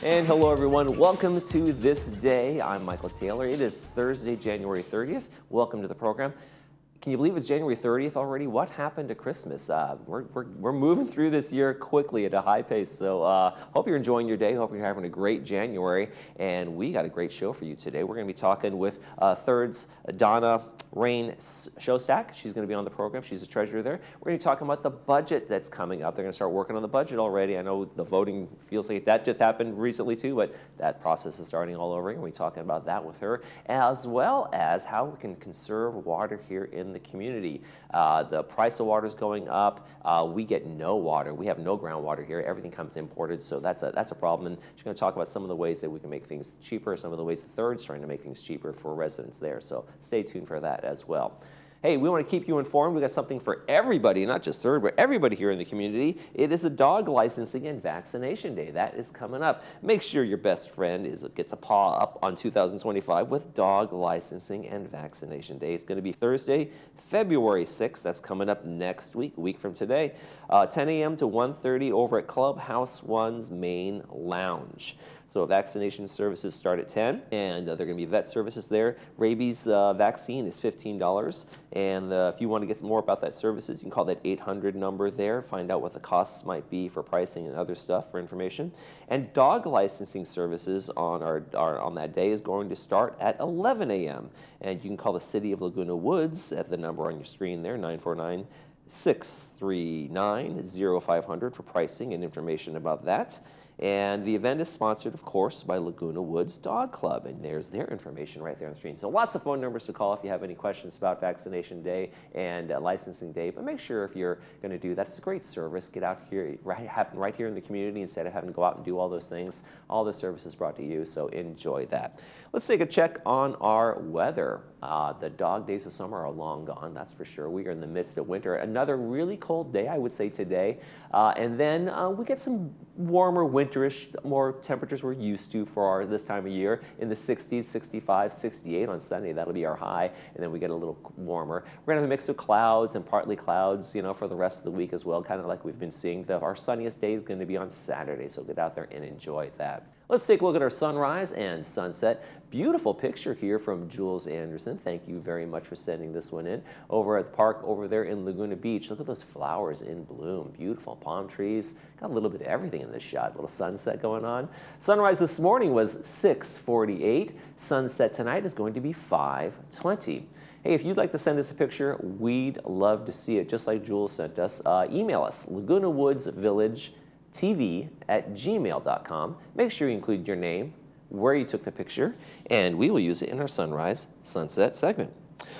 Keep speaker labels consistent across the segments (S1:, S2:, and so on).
S1: And hello everyone, welcome to This Day. I'm Michael Taylor. It is Thursday, January 30th. Welcome to the program. Can you believe it's January 30th already? What happened to Christmas? We're moving through this year quickly at a high pace. So hope you're enjoying your day. Hope you're having a great January. And we got a great show for you today. We're going to be talking with Third's Donna Rain Showstack. She's going to be on the program. She's the treasurer there. We're going to be talking about the budget that's coming up. They're going to start working on the budget already. I know the voting feels like that just happened recently too, but that process is starting all over again. We'll be talking about that with her, as well as how we can conserve water here in the community. The price of water is going up. We get no water. We have no groundwater here. Everything comes imported, so that's a problem. And she's going to talk about some of the ways that we can make things cheaper, some of the ways the Third's trying to make things cheaper for residents there. So stay tuned for that as well. Hey, we want to keep you informed. We got something for everybody, not just Third, but everybody here in the community. It is a dog licensing and vaccination day. That is coming up. Make sure your best friend gets a paw up on 2025 with dog licensing and vaccination day. It's going to be Thursday, February 6th. That's coming up next week, a week from today, 10 a.m. to 1:30 over at Clubhouse One's main lounge. So vaccination services start at 10, and there are going to be vet services there. Rabies vaccine is $15, and if you want to get more about that services, you can call that 800 number there, find out what the costs might be for pricing and other stuff for information. And dog licensing services on that day is going to start at 11 a.m., and you can call the City of Laguna Woods at the number on your screen there, 949-639-0500 for pricing and information about that. And the event is sponsored, of course, by Laguna Woods Dog Club, and there's their information right there on the screen. So lots of phone numbers to call if you have any questions about vaccination day and licensing day. But make sure if you're going to do that, it's a great service. Get out here, happen right here in the community instead of having to go out and do all those things. All the services brought to you, so enjoy that. Let's take a check on our weather. The dog days of summer are long gone, that's for sure. We are in the midst of winter. Another really cold day, I would say, today. And then we get some warmer, winterish, more temperatures we're used to for this time of year in the 60s, 65, 68 on Sunday. That'll be our high, and then we get a little warmer. We're going to have a mix of clouds and partly clouds, for the rest of the week as well, kind of like we've been seeing. Our sunniest day is going to be on Saturday, so get out there and enjoy that. Let's take a look at our sunrise and sunset. Beautiful picture here from Jules Anderson. Thank you very much for sending this one in. Over at the park over there in Laguna Beach, look at those flowers in bloom. Beautiful palm trees. Got a little bit of everything in this shot. A little sunset going on. Sunrise this morning was 6:48. Sunset tonight is going to be 5:20. Hey, if you'd like to send us a picture, we'd love to see it, just like Jules sent us. Email us, Laguna Woods Village TV@gmail.com. Make sure you include your name, where you took the picture, and we will use it in our sunrise sunset segment.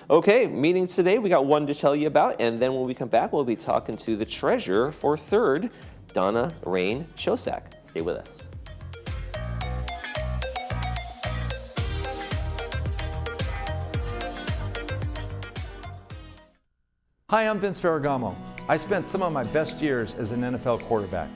S1: Okay, meetings today, we got one to tell you about, and then when we come back, we'll be talking to the treasurer for Third, Donna Rain Showstack. Stay with us.
S2: Hi, I'm Vince Ferragamo. I spent some of my best years as an NFL quarterback.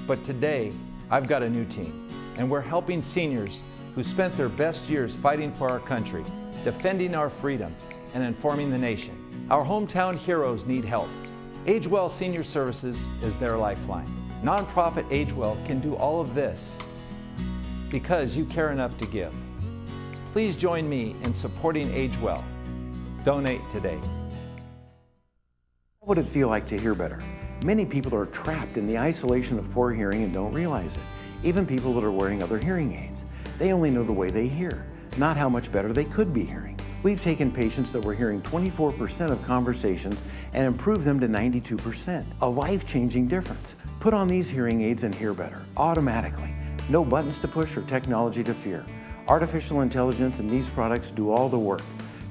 S2: But today, I've got a new team, and we're helping seniors who spent their best years fighting for our country, defending our freedom, and informing the nation. Our hometown heroes need help. AgeWell Senior Services is their lifeline. Nonprofit AgeWell can do all of this because you care enough to give. Please join me in supporting AgeWell. Donate today.
S3: What would it feel like to hear better? Many people are trapped in the isolation of poor hearing and don't realize it. Even people that are wearing other hearing aids. They only know the way they hear, not how much better they could be hearing. We've taken patients that were hearing 24% of conversations and improved them to 92%. A life-changing difference. Put on these hearing aids and hear better, automatically. No buttons to push or technology to fear. Artificial intelligence and these products do all the work.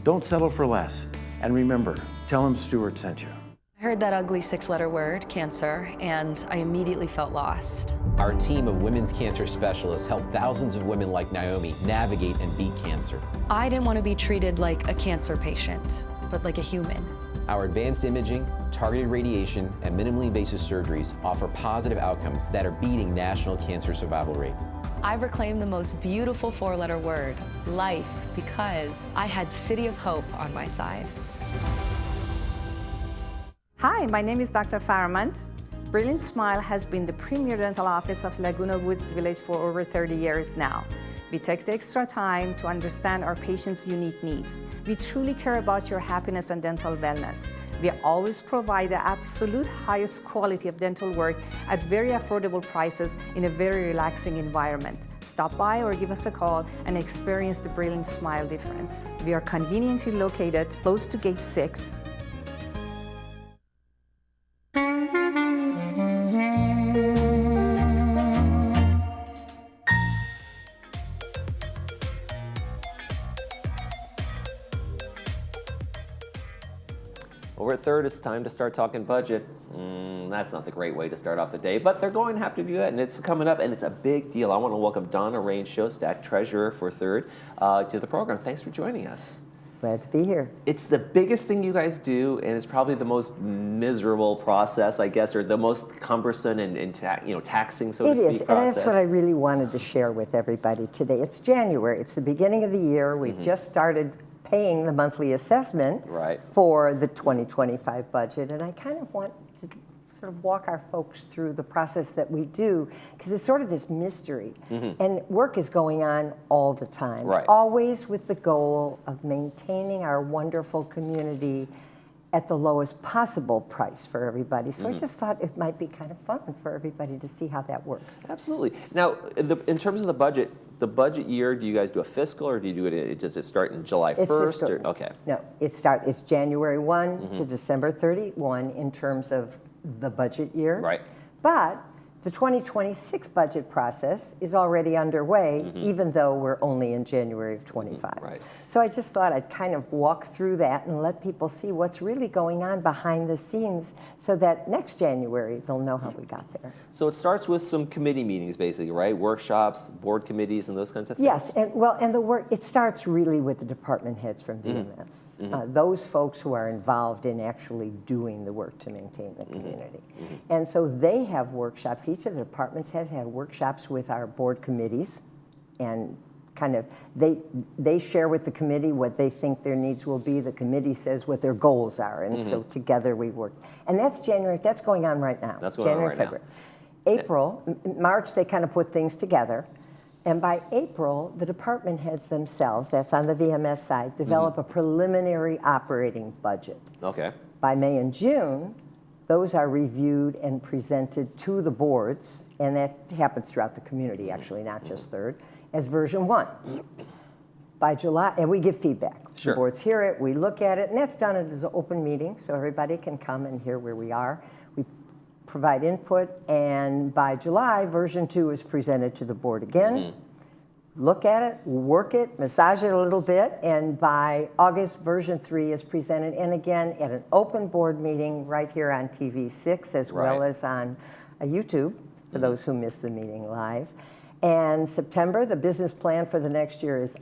S3: Don't settle for less. And remember, tell them Stuart sent you.
S4: I heard that ugly 6-letter word, cancer, and I immediately felt lost.
S5: Our team of women's cancer specialists helped thousands of women like Naomi navigate and beat cancer.
S4: I didn't want to be treated like a cancer patient, but like a human.
S5: Our advanced imaging, targeted radiation, and minimally invasive surgeries offer positive outcomes that are beating national cancer survival rates.
S4: I reclaimed the most beautiful 4-letter word, life, because I had City of Hope on my side.
S6: Hi, my name is Dr. Faramant. Brilliant Smile has been the premier dental office of Laguna Woods Village for over 30 years now. We take the extra time to understand our patients' unique needs. We truly care about your happiness and dental wellness. We always provide the absolute highest quality of dental work at very affordable prices in a very relaxing environment. Stop by or give us a call and experience the Brilliant Smile difference. We are conveniently located close to Gate 6.
S1: Over at 3rd, it's time to start talking budget. That's not the great way to start off the day, but they're going to have to do that, and it's coming up, and it's a big deal. I want to welcome Donna Rain-Shostak, Treasurer for 3rd, to the program. Thanks for joining us.
S7: Glad to be here.
S1: It's the biggest thing you guys do, and it's probably the most miserable process, I guess, or the most cumbersome and taxing, so to speak,
S7: It is, and that's what I really wanted to share with everybody today. It's January. It's the beginning of the year. We've just started paying the monthly assessment for the 2025 budget, and I kind of want to sort of walk our folks through the process that we do, because it's sort of this mystery, and work is going on all the time, always with the goal of maintaining our wonderful community at the lowest possible price for everybody. So I just thought it might be kind of fun for everybody to see how that works.
S1: Absolutely. Now, in terms of the budget year, do you guys do a fiscal, or do you do it? Does it start in July 1st? Or, okay.
S7: No, it's January 1 to December 31 in terms of the budget year.
S1: Right.
S7: But the 2026 budget process is already underway, even though we're only in January of 25.
S1: Right.
S7: So I just thought I'd kind of walk through that and let people see what's really going on behind the scenes, so that next January they'll know how we got there.
S1: So it starts with some committee meetings, basically, right? Workshops, board committees, and those kinds of things?
S7: Yes, and the work, it starts really with the department heads from VMS, those folks who are involved in actually doing the work to maintain the community. And so they have workshops. Each of the departments have had workshops with our board committees, and kind of they share with the committee what they think their needs will be. The committee says what their goals are, and so together we work. And that's January. That's going on right now.
S1: That's going
S7: January,
S1: on right
S7: February. April, March, they kind of put things together. And by April, the department heads themselves, that's on the VMS side, develop a preliminary operating budget.
S1: Okay.
S7: By May and June, those are reviewed and presented to the boards, and that happens throughout the community, actually, not just 3rd, as version 1. By July, and we give feedback.
S1: Sure.
S7: The boards hear it, we look at it, and that's done as an open meeting, so everybody can come and hear where we are. We provide input, and by July, version 2 is presented to the board again. Look at it, work it, massage it a little bit, and by August, version 3 is presented, and again, at an open board meeting right here on TV6, as well as on YouTube, for those who missed the meeting live. And September, the business plan for the next year is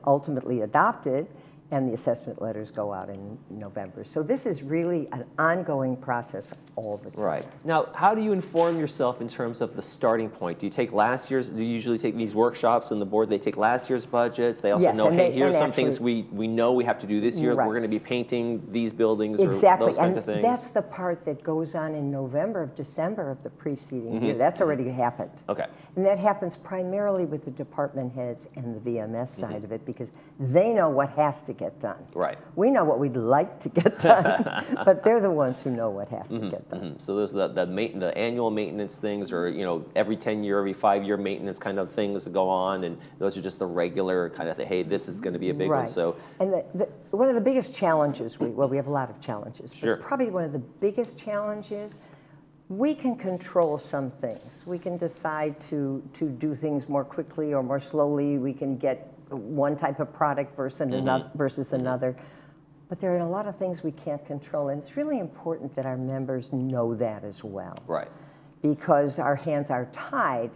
S7: ultimately adopted, and the assessment letters go out in November. So this is really an ongoing process all the time.
S1: Right. Now, how do you inform yourself in terms of the starting point? Do you take last year's, do you usually take these workshops and the board, they take last year's budgets, they also know, hey, here's some things we know we have to do this year, we're going to be painting these buildings or those kinds of things?
S7: That's the part that goes on in November, December of the preceding year. That's already happened.
S1: Okay.
S7: And that happens primarily with the department heads and the VMS side of it, because they know what has to get done.
S1: Right.
S7: We know what we'd like to get done, but they're the ones who know what has to get done.
S1: So there's the annual maintenance things, or every 10-year, every 5-year maintenance kind of things that go on, and those are just the regular kind of thing. Hey, this is going to be a big one. So,
S7: and one of the biggest challenges we have a lot of challenges, but probably one of the biggest challenges, we can control some things. We can decide to do things more quickly or more slowly. We can get one type of product versus another. But there are a lot of things we can't control, and it's really important that our members know that as well.
S1: Right.
S7: Because our hands are tied,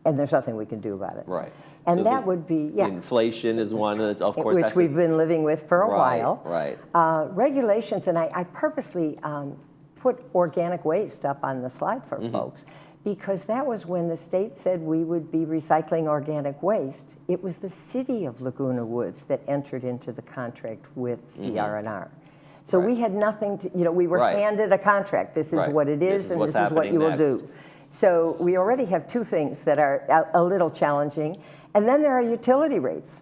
S7: and there's nothing we can do about it.
S1: Right.
S7: And
S1: so
S7: that would be,
S1: inflation is one, of course.
S7: Which we've been living with for a while.
S1: Right.
S7: Regulations, and I purposely put organic waste up on the slide for folks, because that was when the state said we would be recycling organic waste. It was the city of Laguna Woods that entered into the contract with CR&R. So we had nothing to, we were handed a contract. This is what it is, and this is what you will do. So we already have two things that are a little challenging. And then there are utility rates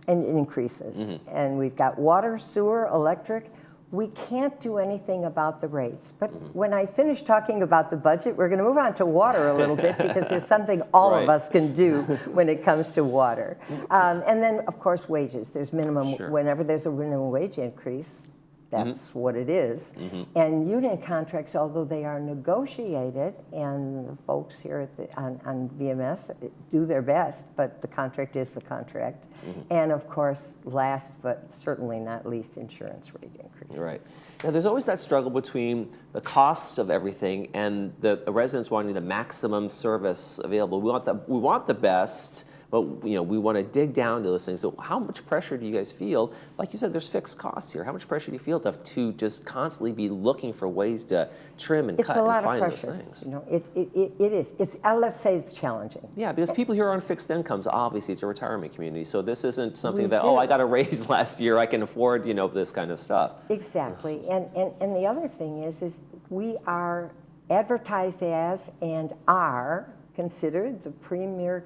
S7: and increases. And we've got water, sewer, electric. We can't do anything about the rates. But when I finish talking about the budget, we're going to move on to water a little bit because there's something all of us can do when it comes to water. And then, of course, wages. There's minimum, whenever there's a minimum wage increase, that's what it is. And union contracts, although they are negotiated, and the folks here at on VMS do their best, but the contract is the contract. And of course, last but certainly not least, insurance rate increases.
S1: Right. Now, there's always that struggle between the cost of everything and the residents wanting the maximum service available. We want the best, but we want to dig down to those things. So how much pressure do you guys feel? Like you said, there's fixed costs here. How much pressure do you feel to just constantly be looking for ways to trim and cut and find those things?
S7: It is. Let's say it's challenging.
S1: Yeah, because people here are on fixed incomes. Obviously, it's a retirement community, so this isn't something that I got a raise last year. I can afford this kind of stuff.
S7: Exactly, and the other thing is we are advertised as and are considered the premier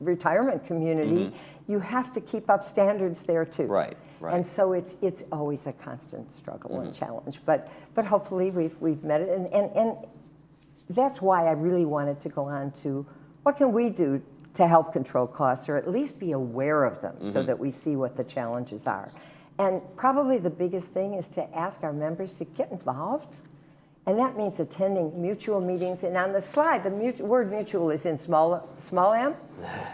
S7: retirement community. You have to keep up standards there too.
S1: Right.
S7: And so it's always a constant struggle and challenge. But hopefully we've met it, and that's why I really wanted to go on to what can we do to help control costs, or at least be aware of them, so that we see what the challenges are. And probably the biggest thing is to ask our members to get involved. And that means attending mutual meetings. And on the slide, the word mutual is in small m,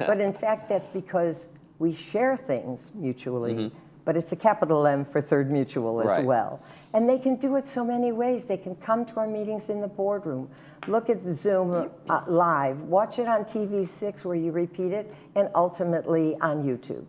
S7: but in fact, that's because we share things mutually, but it's a capital M for Third Mutual as well. And they can do it so many ways. They can come to our meetings in the boardroom, look at the Zoom live, watch it on TV6 where you repeat it, and ultimately on YouTube.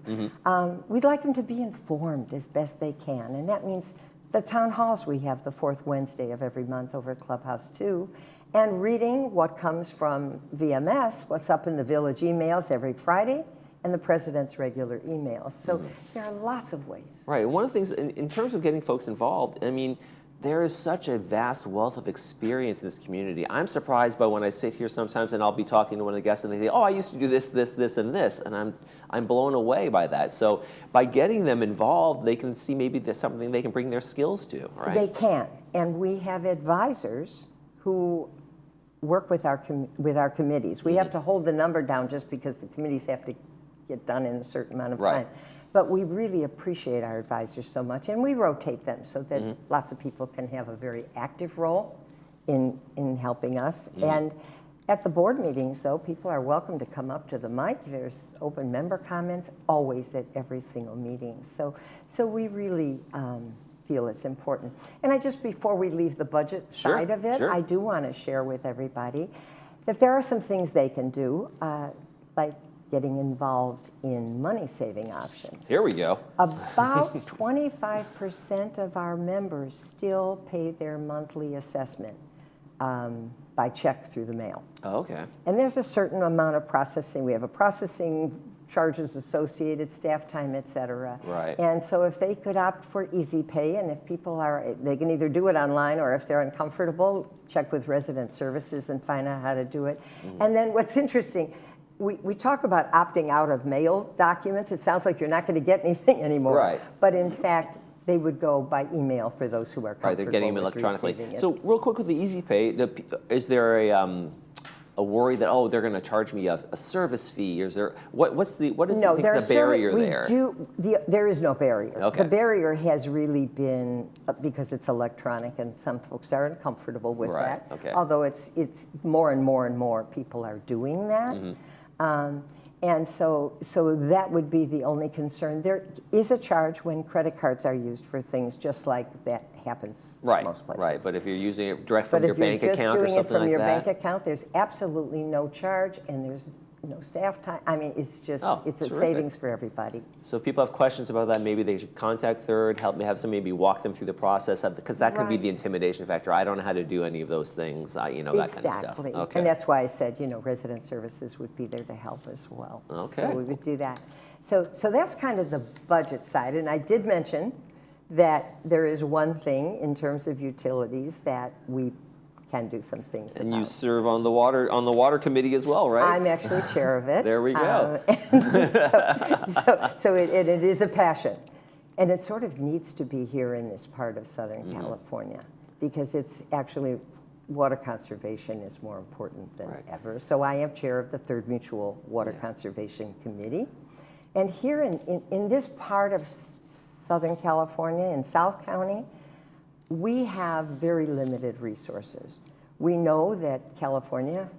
S7: We'd like them to be informed as best they can, and that means the town halls we have the fourth Wednesday of every month over at Clubhouse 2, and reading what comes from VMS, what's up in the village emails every Friday, and the president's regular emails. So there are lots of ways.
S1: Right, and one of the things, in terms of getting folks involved, I mean, there is such a vast wealth of experience in this community. I'm surprised by when I sit here sometimes and I'll be talking to one of the guests and they say, I used to do this, this, this, and this, and I'm blown away by that. So by getting them involved, they can see maybe there's something they can bring their skills to, right?
S7: They can, and we have advisors who work with our committees. We have to hold the number down just because the committees have to get done in a certain amount of time. But we really appreciate our advisors so much, and we rotate them so that lots of people can have a very active role in helping us. And at the board meetings, though, people are welcome to come up to the mic. There's open member comments always at every single meeting. So we really feel it's important. And before we leave the budget side of it, I do want to share with everybody that there are some things they can do, like getting involved in money-saving options.
S1: Here we go.
S7: About 25% of our members still pay their monthly assessment by check through the mail.
S1: Oh, okay.
S7: And there's a certain amount of processing. We have a processing charges associated, staff time, et cetera.
S1: Right.
S7: And so if they could opt for easy pay, and if people they can either do it online, or if they're uncomfortable, check with resident services and find out how to do it. And then what's interesting, we talk about opting out of mail documents. It sounds like you're not going to get anything anymore.
S1: Right.
S7: But in fact, they would go by email for those who are comfortable.
S1: Right, they're getting them
S7: with
S1: electronically.
S7: receiving it.
S1: So real quick with the Easy Pay, is there a worry that they're going to charge me a service fee? Or is there what is the barrier there?
S7: There is no barrier.
S1: Okay.
S7: The barrier has really been because it's electronic, and some folks are uncomfortable with that.
S1: Okay.
S7: Although it's more and more and more people are doing that. And so that would be the only concern. There is a charge when credit cards are used for things just like that happens in most places.
S1: Right, but if you're using it direct from your bank account or something like that?
S7: But if you're just doing it from your bank account, there's absolutely no charge, and there's no staff time. I mean, it's just, it's a savings for everybody.
S1: So if people have questions about that, maybe they should contact Third, help me have some, maybe walk them through the process, because that could be the intimidation factor. I don't know how to do any of those things, that kind of stuff.
S7: Exactly.
S1: Okay.
S7: And that's why I said, resident services would be there to help as well.
S1: Okay.
S7: So we would do that. So that's kind of the budget side. And I did mention that there is one thing in terms of utilities that we can do some things
S1: And
S7: about.
S1: you serve on the water committee as well, right?
S7: I'm actually chair of it.
S1: There we go.
S7: So it is a passion. And it sort of needs to be here in this part of Southern California, because it's actually, water conservation is more important than ever. So I am chair of the Third Mutual Water Conservation Committee. And here in this part of Southern California, in South County, we have very limited resources. We know that California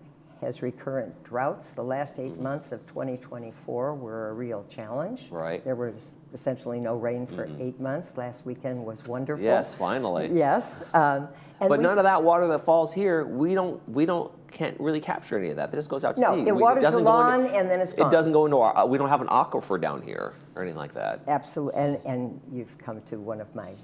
S7: has recurrent droughts. The last 8 months of 2024 were a real challenge.
S1: Right.
S7: There was essentially no rain for 8 months. Last weekend was wonderful.
S1: Yes, finally.
S7: Yes.
S1: But none of that water that falls here, we can't really capture any of that. That just goes out to sea.
S7: No, it waters the lawn and then it's gone.
S1: It doesn't go into our, we don't have an aquifer down here or anything like that.
S7: Absolutely, and you've come to one of my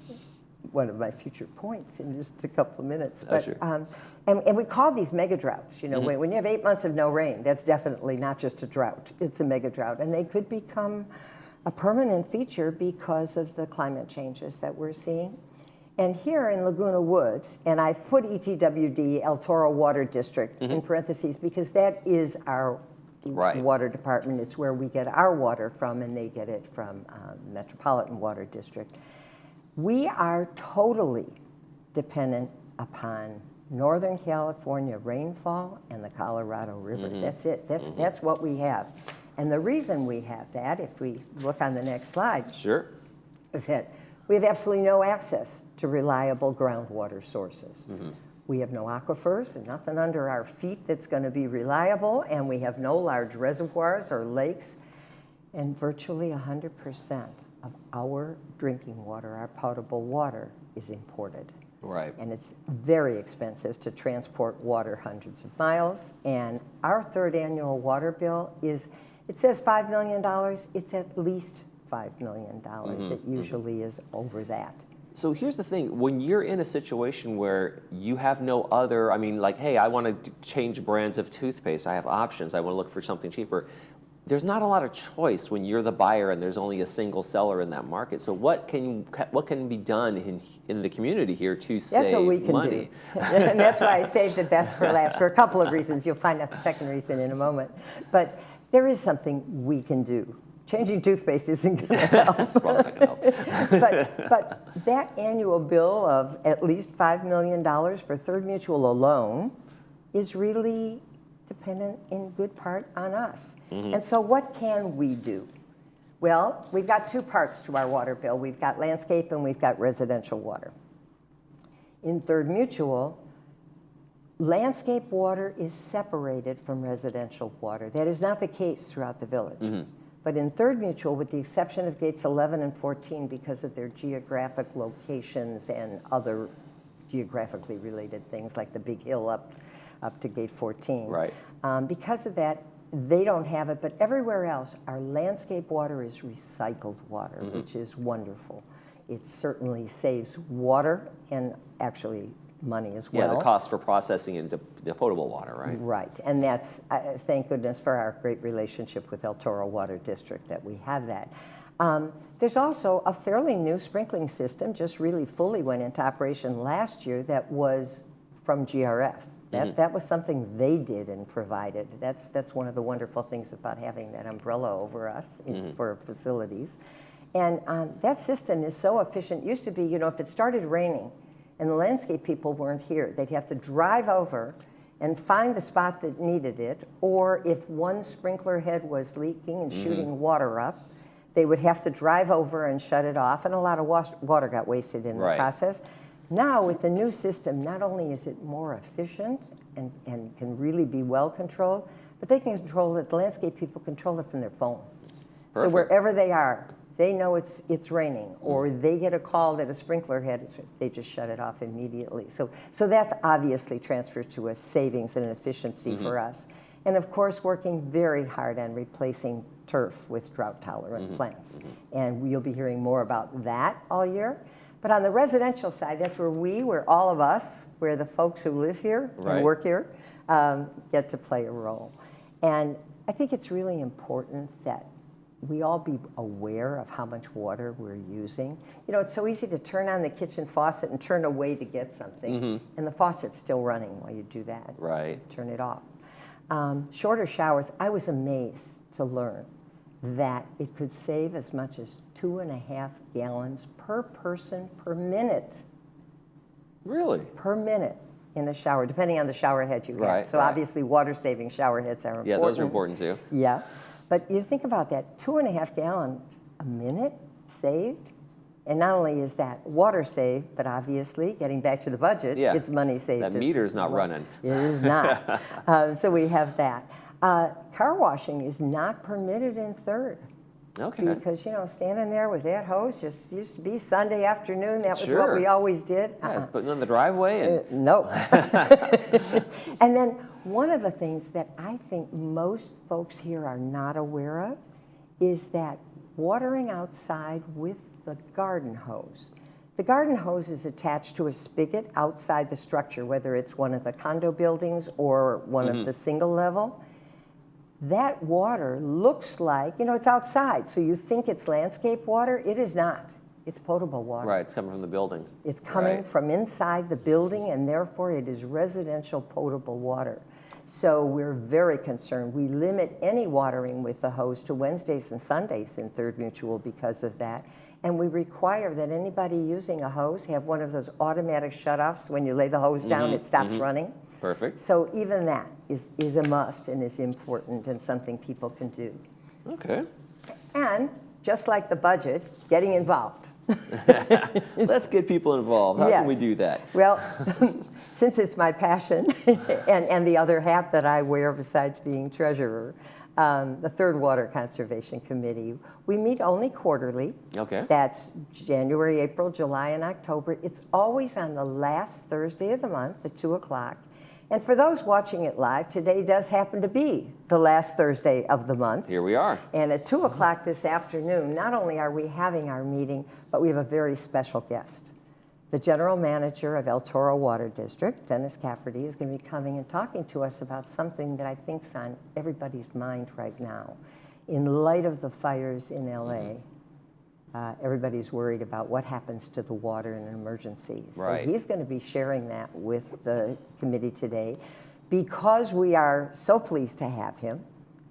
S7: future points in just a couple of minutes. But,
S1: sure.
S7: And we call these mega droughts. You know, when you have 8 months of no rain, that's definitely not just a drought. It's a mega drought, and they could become a permanent feature because of the climate changes that we're seeing. And here in Laguna Woods, and I've put ETWD, El Toro Water District, in parentheses, because that is our water department. It's where we get our water from, and they get it from Metropolitan Water District. We are totally dependent upon Northern California rainfall and the Colorado River. That's it. That's what we have. And the reason we have that, if we look on the next slide, is that we have absolutely no access to reliable groundwater sources. We have no aquifers and nothing under our feet that's going to be reliable, and we have no large reservoirs or lakes, and virtually 100% of our drinking water, our potable water, is imported.
S1: Right.
S7: And it's very expensive to transport water hundreds of miles. And our third annual water bill is, it says $5 million. It's at least $5 million. It usually is over that.
S1: So here's the thing, when you're in a situation where you have no other, I mean, like, hey, I want to change brands of toothpaste, I have options, I want to look for something cheaper. There's not a lot of choice when you're the buyer and there's only a single seller in that market. So what can be done in the community here to save
S7: That's what we can
S1: money?
S7: do. And that's why I saved the best for last, for a couple of reasons. You'll find out the second reason in a moment. But there is something we can do. Changing toothpaste isn't going to help.
S1: It's probably not going to help.
S7: but that annual bill of at least $5 million for Third Mutual alone is really dependent in good part on us. And so what can we do? Well, we've got two parts to our water bill. We've got landscape and we've got residential water. In Third Mutual, landscape water is separated from residential water. That is not the case throughout the village. But in Third Mutual, with the exception of gates 11 and 14, because of their geographic locations and other geographically related things like the big hill up to gate 14.
S1: Right.
S7: Because of that, they don't have it, but everywhere else, our landscape water is recycled water, which is wonderful. It certainly saves water and actually money as well.
S1: Yeah, the cost for processing into the potable water, right?
S7: Right, and that's, thank goodness for our great relationship with El Toro Water District that we have that. There's also a fairly new sprinkling system, just really fully went into operation last year, that was from GRF. That was something they did and provided. That's one of the wonderful things about having that umbrella over us for facilities. And that system is so efficient. It used to be, you know, if it started raining and the landscape people weren't here, they'd have to drive over and find the spot that needed it, or if one sprinkler head was leaking and shooting water up, they would have to drive over and shut it off, and a lot of water got wasted in the process. Now, with the new system, not only is it more efficient and can really be well controlled, but they can control it, the landscape people control it from their phone. So wherever they are, they know it's raining, or they get a call that a sprinkler head is, they just shut it off immediately. So that's obviously transferred to a savings and an efficiency for us. And of course, working very hard on replacing turf with drought-tolerant plants. And you'll be hearing more about that all year. But on the residential side, that's where all of us, where the folks who live here and work here, get to play a role. And I think it's really important that we all be aware of how much water we're using. You know, it's so easy to turn on the kitchen faucet and turn away to get something, and the faucet's still running while you do that.
S1: Right.
S7: Turn it off. Shorter showers, I was amazed to learn that it could save as much as 2.5 gallons per person per minute.
S1: Really?
S7: Per minute in a shower, depending on the shower head you have.
S1: Right,
S7: So
S1: right.
S7: obviously water-saving shower heads are important.
S1: Yeah, those are important too.
S7: Yeah, but you think about that, 2.5 gallons a minute saved, and not only is that water saved, but obviously, getting back to the budget,
S1: Yeah.
S7: it's money saved.
S1: That
S7: as
S1: meter's not
S7: well.
S1: running.
S7: It is not. So we have that. Car washing is not permitted in Third.
S1: Okay.
S7: Because, you know, standing there with that hose just used to be Sunday afternoon. That was
S1: Sure.
S7: what we always did.
S1: Yeah, putting on the driveway and
S7: No. And then one of the things that I think most folks here are not aware of is that watering outside with the garden hose. The garden hose is attached to a spigot outside the structure, whether it's one of the condo buildings or one of the single level. That water looks like, you know, it's outside, so you think it's landscape water. It is not. It's potable water.
S1: right, it's coming from the building.
S7: It's coming
S1: Right.
S7: from inside the building, and therefore it is residential potable water. So we're very concerned. We limit any watering with the hose to Wednesdays and Sundays in Third Mutual because of that. And we require that anybody using a hose have one of those automatic shutoffs. When you lay the hose down, it stops running.
S1: Perfect.
S7: So even that is a must and is important and something people can do.
S1: Okay.
S7: And just like the budget, getting involved.
S1: Let's get people involved. How can we
S7: Yes.
S1: do that?
S7: Well, since it's my passion and the other hat that I wear besides being treasurer, the Third Water Conservation Committee, we meet only quarterly.
S1: Okay.
S7: That's January, April, July, and October. It's always on the last Thursday of the month at 2 o'clock. And for those watching it live, today does happen to be the last Thursday of the month.
S1: Here we are.
S7: And at 2 o'clock this afternoon, not only are we having our meeting, but we have a very special guest. The general manager of El Toro Water District, Dennis Cafferty, is going to be coming and talking to us about something that I think's on everybody's mind right now. In light of the fires in LA, everybody's worried about what happens to the water in an emergency.
S1: Right.
S7: So he's going to be sharing that with the committee today. Because we are so pleased to have him,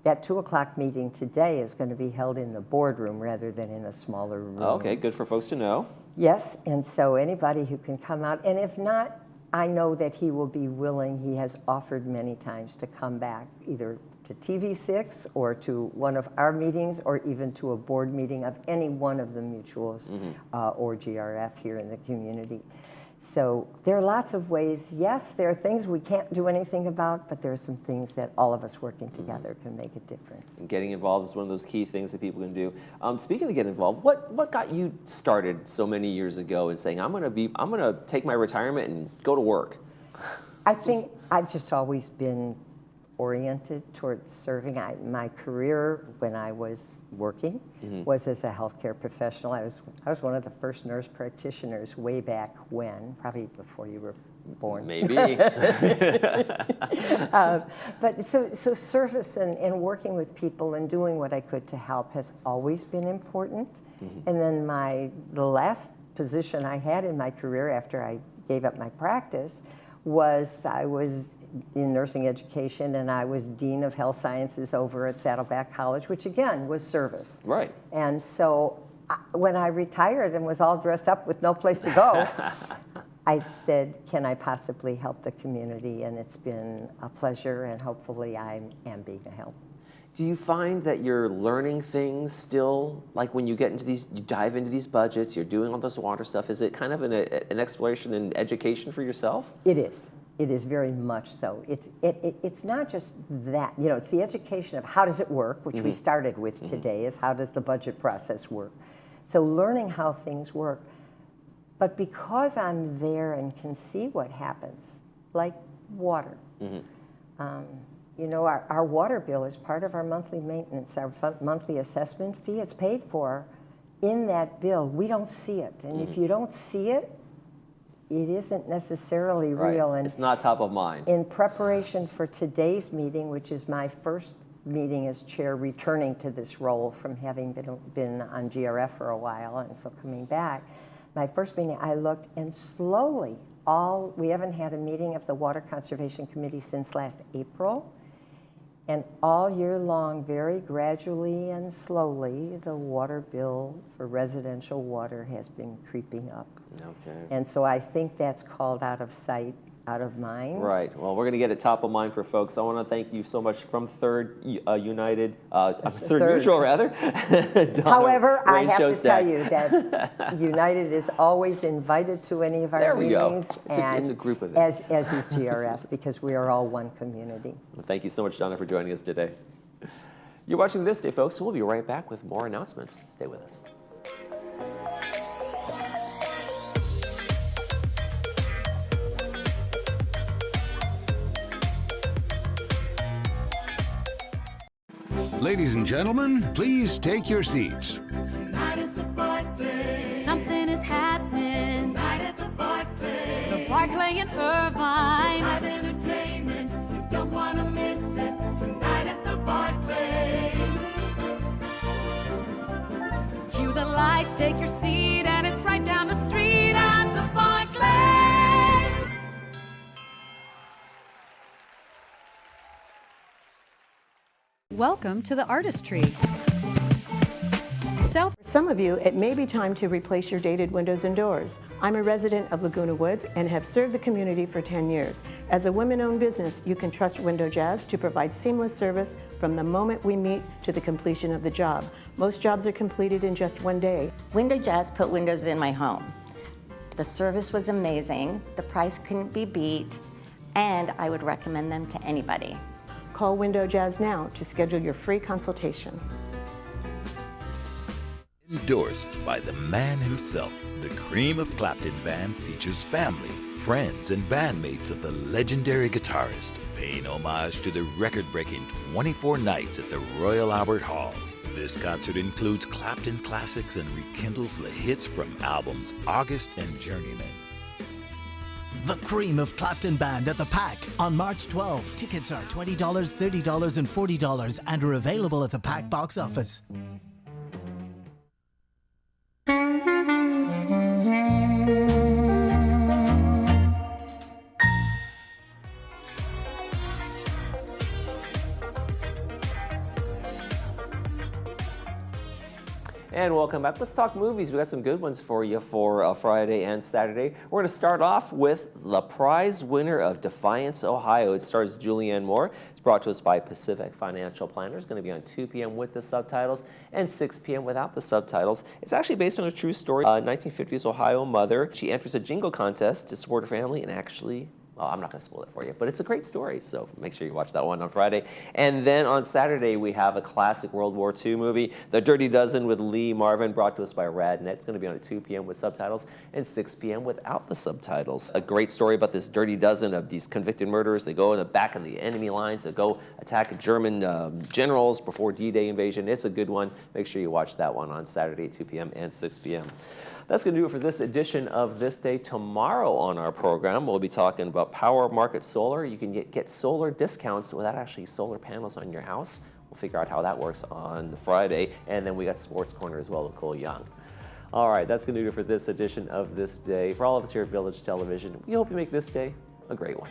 S7: that 2 o'clock meeting today is going to be held in the boardroom rather than in a smaller room.
S1: Okay, good for folks to know.
S7: Yes, and so anybody who can come out, and if not, I know that he will be willing. He has offered many times to come back either to TV6 or to one of our meetings or even to a board meeting of any one of the mutuals or GRF here in the community. So there are lots of ways. Yes, there are things we can't do anything about, but there are some things that all of us working together can make a difference.
S1: Getting involved is one of those key things that people can do. Speaking of getting involved, what got you started so many years ago in saying I'm gonna take my retirement and go to work?
S7: I think I've just always been oriented towards serving. My career when I was working was as a healthcare professional. I was one of the first nurse practitioners way back when, probably before you were born.
S1: Maybe.
S7: But so service and working with people and doing what I could to help has always been important. And then the last position I had in my career after I gave up my practice was I was in nursing education, and I was Dean of Health Sciences over at Saddleback College, which again was service.
S1: Right.
S7: And so when I retired and was all dressed up with no place to go, I said, can I possibly help the community? And it's been a pleasure, and hopefully I am being a help.
S1: Do you find that you're learning things still, like when you get into these, you dive into these budgets, you're doing all this water stuff, is it kind of an exploration and education for yourself?
S7: It is. It is very much so. It's not just that, you know, it's the education of how does it work, which we started with today, is how does the budget process work. So learning how things work. But because I'm there and can see what happens, like water, you know, our water bill is part of our monthly maintenance, our monthly assessment fee. It's paid for in that bill. We don't see it. And if you don't see it, it isn't necessarily real.
S1: Right.
S7: And
S1: it's not top of mind.
S7: in preparation for today's meeting, which is my first meeting as chair, returning to this role from having been on GRF for a while, and so coming back. My first meeting, I looked, and slowly, we haven't had a meeting of the Water Conservation Committee since last April, and all year long, very gradually and slowly, the water bill for residential water has been creeping up.
S1: Okay.
S7: And so I think that's called out of sight, out of mind.
S1: Right. Well, we're going to get it top of mind for folks. I want to thank you so much from Third United, Third Mutual rather.
S7: However, I have to tell you that United is always invited to any of our meetings.
S1: It's a group event.
S7: As is GRF, because we are all one community.
S1: Well, thank you so much, Donna, for joining us today. You're watching This Day, folks. We'll be right back with more announcements. Stay with us.
S8: Ladies and gentlemen, please take your seats.
S9: Something is happening tonight at the Barclay. The Barclay in Irvine. Live entertainment, you don't want to miss it. Tonight at the Barclay. Cue the lights, take your seat, and it's right down the street at the Barclay.
S10: Welcome to the Artistry.
S11: For some of you, it may be time to replace your dated windows and doors. I'm a resident of Laguna Woods and have served the community for 10 years. As a women-owned business, you can trust Window Jazz to provide seamless service from the moment we meet to the completion of the job. Most jobs are completed in just one day.
S12: Window Jazz put windows in my home. The service was amazing, the price couldn't be beat, and I would recommend them to anybody.
S11: Call Window Jazz now to schedule your free consultation.
S13: Endorsed by the man himself, the Cream of Clapton Band features family, friends, and bandmates of the legendary guitarist, paying homage to the record-breaking 24 nights at the Royal Albert Hall. This concert includes Clapton classics and rekindles the hits from albums August and Journeyman.
S14: The Cream of Clapton Band at the Pack on March 12. Tickets are $20, $30, and $40 and are available at the Pack box office.
S1: And welcome back. Let's talk movies. We got some good ones for you for Friday and Saturday. We're going to start off with the prize winner of Defiance, Ohio. It stars Julianne Moore. It's brought to us by Pacific Financial Planners. It's going to be on 2 p.m. with the subtitles and 6 p.m. without the subtitles. It's actually based on a true story. 1950s Ohio mother. She enters a jingle contest to support her family and actually... Well, I'm not going to spoil it for you, but it's a great story, so make sure you watch that one on Friday. And then on Saturday, we have a classic World War II movie, The Dirty Dozen with Lee Marvin, brought to us by RadNet. It's going to be on at 2 p.m. with subtitles and 6 p.m. without the subtitles. A great story about this dirty dozen of these convicted murderers. They go in the back of the enemy lines to go attack German generals before D-Day invasion. It's a good one. Make sure you watch that one on Saturday, 2 p.m. and 6 p.m. That's going to do it for this edition of This Day. Tomorrow on our program, we'll be talking about Power Market Solar. You can get solar discounts without actually solar panels on your house. We'll figure out how that works on Friday. And then we got Sports Corner as well with Cole Young. All right, that's going to do it for this edition of This Day. For all of us here at Village Television, we hope you make this day a great one.